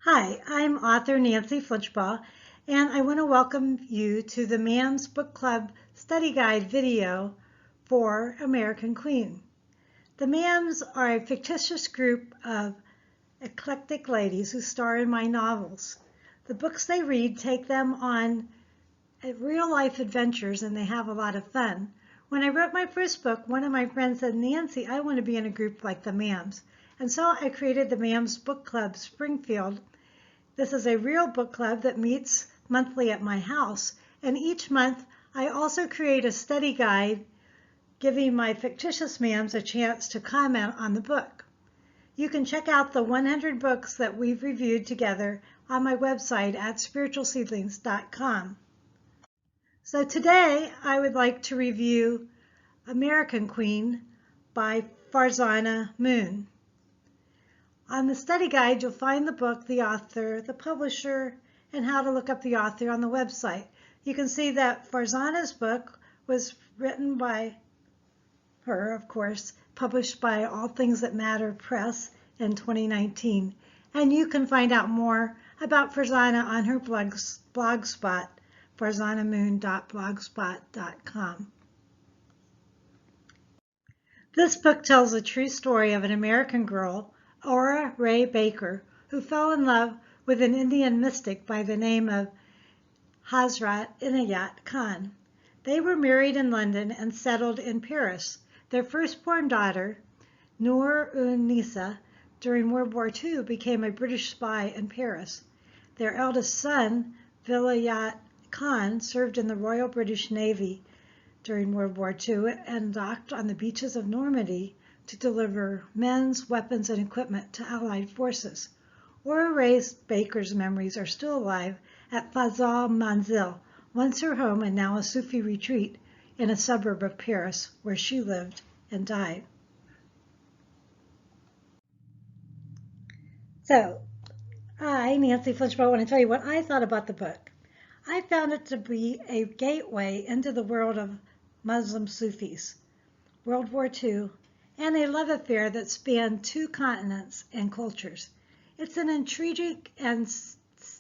Hi, I'm author Nancy Flinchbaugh, and I want to welcome you to the MAMs Book Club Study Guide video for American Queen. The MAMs are a fictitious group of eclectic ladies who star in my novels. The books they read take them on real-life adventures, and they have a lot of fun. When I wrote my first book, one of my friends said, "Nancy, I want to be in a group like the MAMs." And so I created the MAMs Book Club Springfield. This is a real book club that meets monthly at my house, and each month I also create a study guide giving my fictitious MAMs a chance to comment on the book. You can check out the 100 books that we've reviewed together on my website at spiritualseedlings.com. So today I would like to review American Queen by Farzana Moon. On the study guide, you'll find the book, the author, the publisher, and how to look up the author on the website. You can see that Farzana's book was written by her, of course, published by All Things That Matter Press in 2019. And you can find out more about Farzana on her blogspot, farzanamoon.blogspot.com. This book tells the true story of an American girl, Aura Ray Baker, who fell in love with an Indian mystic by the name of Hazrat Inayat Khan. They were married in London and settled in Paris. Their firstborn daughter, Noor-un-Nisa, during World War II became a British spy in Paris. Their eldest son, Vilayat Khan, served in the Royal British Navy during World War II and docked on the beaches of Normandy to deliver men's weapons and equipment to Allied forces. Aura Ray Baker's memories are still alive at Fazal Manzil, once her home and now a Sufi retreat in a suburb of Paris where she lived and died. So, I, Nancy Flinchbaugh, want to tell you what I thought about the book. I found it to be a gateway into the world of Muslim Sufis, World War II, and a love affair that spanned 2 continents and cultures. It's an intriguing and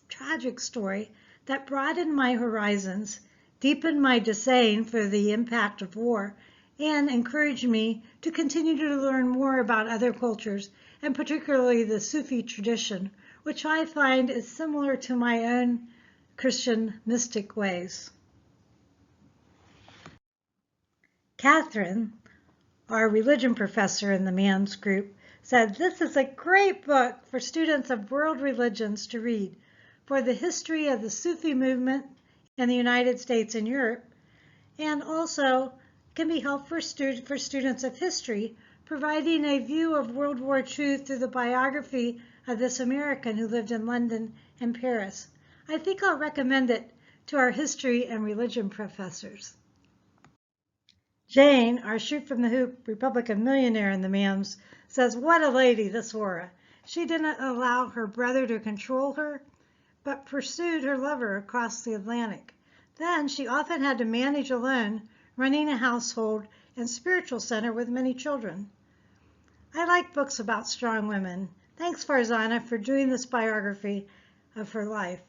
tragic story that broadened my horizons, deepened my disdain for the impact of war, and encouraged me to continue to learn more about other cultures, and particularly the Sufi tradition, which I find is similar to my own Christian mystic ways. Catherine, our religion professor in the MAMs group, said this is a great book for students of world religions to read, for the history of the Sufi movement in the United States and Europe, and also can be helpful for students of history, providing a view of World War II through the biography of this American who lived in London and Paris. I think I'll recommend it to our history and religion professors. Jane, our shoot from the hoop Republican millionaire in the MAMs, says, what a lady, this Aura. She didn't allow her brother to control her, but pursued her lover across the Atlantic. Then she often had to manage alone, running a household and spiritual center with many children. I like books about strong women. Thanks, Farzana, for doing this biography of her life.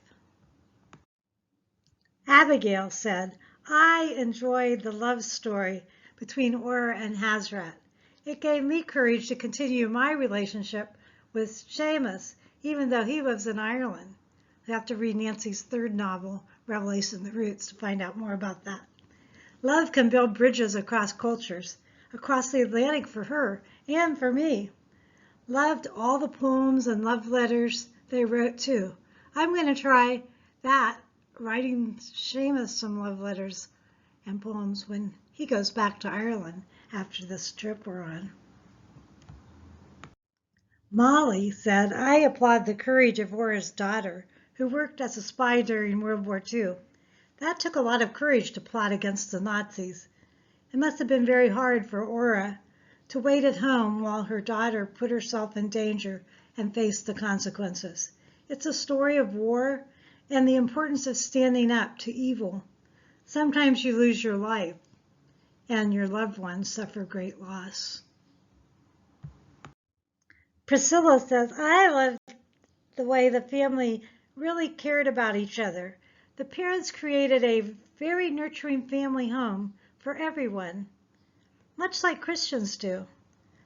Abigail said, I enjoyed the love story between Aura and Hazrat. It gave me courage to continue my relationship with Seamus, even though he lives in Ireland. You have to read Nancy's 3rd novel, Revelation of the Roots, to find out more about that. Love can build bridges across cultures, across the Atlantic for her and for me. Loved all the poems and love letters they wrote too. I'm going to try that, writing Seamus some love letters and poems when he goes back to Ireland after this trip we're on. Molly said, I applaud the courage of Aura's daughter, who worked as a spy during World War II. That took a lot of courage to plot against the Nazis. It must have been very hard for Aura to wait at home while her daughter put herself in danger and faced the consequences. It's a story of war and the importance of standing up to evil. Sometimes you lose your life and your loved ones suffer great loss. Priscilla says, I love the way the family really cared about each other. The parents created a very nurturing family home for everyone, much like Christians do.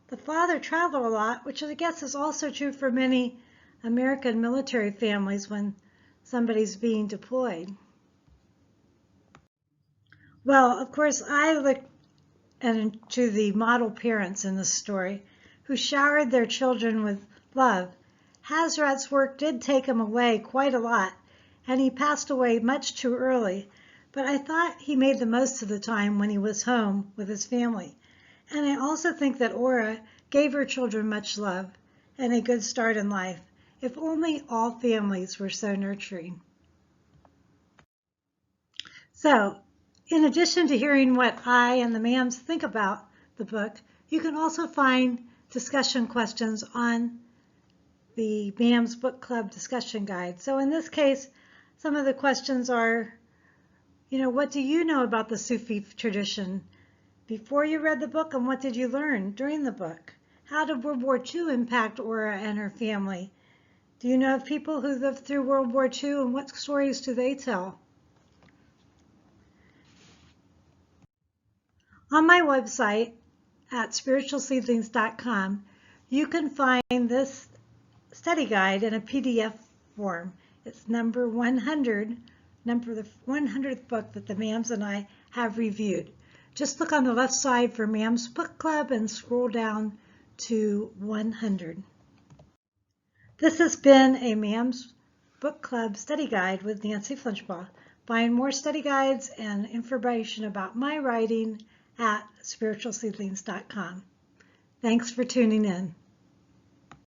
The father traveled a lot, which I guess is also true for many American military families when somebody's being deployed. Well, of course, I look into the model parents in this story who showered their children with love. Hazrat's work did take him away quite a lot, and he passed away much too early, but I thought he made the most of the time when he was home with his family. And I also think that Ora gave her children much love and a good start in life. If only all families were so nurturing. So, in addition to hearing what I and the MAMs think about the book, you can also find discussion questions on the MAMs Book Club discussion guide. So in this case, some of the questions are, what do you know about the Sufi tradition before you read the book, and what did you learn during the book? How did World War II impact Ora and her family? Do you know of people who lived through World War II, and what stories do they tell? On my website at spiritualseedlings.com, you can find this study guide in a PDF form. It's number 100, the 100th book that the MAMs and I have reviewed. Just look on the left side for MAMs Book Club and scroll down to 100. This has been a MAMs Book Club study guide with Nancy Flinchbaugh. Find more study guides and information about my writing at spiritualseedlings.com. Thanks for tuning in.